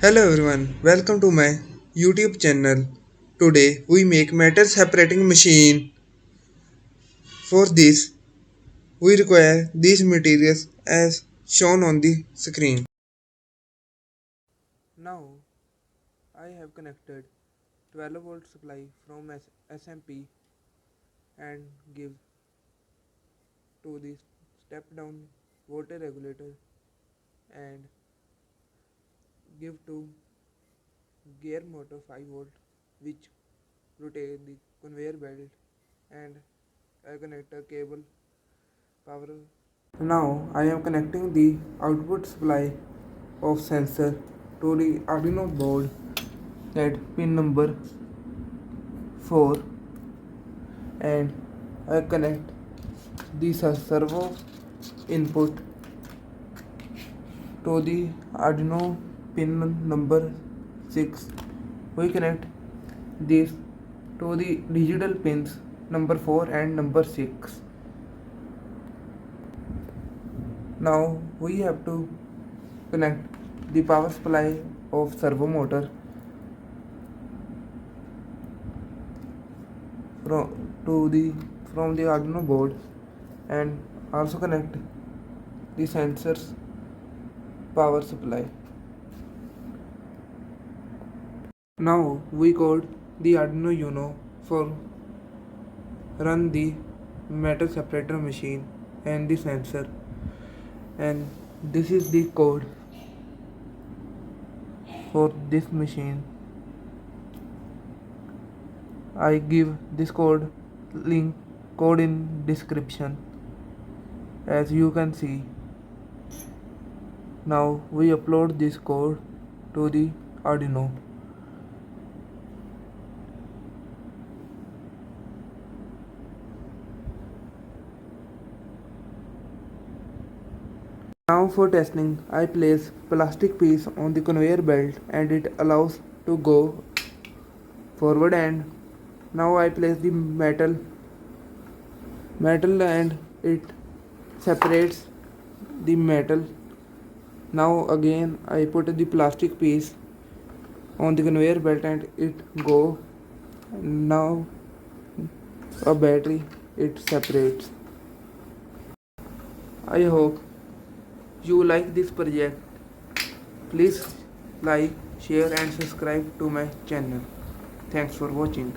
Hello everyone, welcome to my YouTube channel. Today we make metal separating machine. For this, we require these materials as shown on the screen. Now I have connected 12 volt supply from SMP and give to the step down voltage regulator and give to gear motor 5 volt which rotate the conveyor belt and a connector cable power. Now I am connecting the output supply of sensor to the Arduino board at pin number 4 and I connect the servo input to the Arduino pin number 6. We connect this to the digital pins number 4 and number 6. Now we have to connect the power supply of servo motor from the Arduino board and also connect the sensor's power supply. Now we code the Arduino Uno for run the metal separator machine and the sensor, and this is the code for this machine. I give this code in description. As you can see, now we upload this code to the Arduino. Now for testing, I place plastic piece on the conveyor belt and it allows to go forward, and now I place the metal and it separates the metal. Now again I put the plastic piece on the conveyor belt and it go. Now a battery it separates. I hope you like this project. Please like, share and subscribe to my channel. Thanks for watching.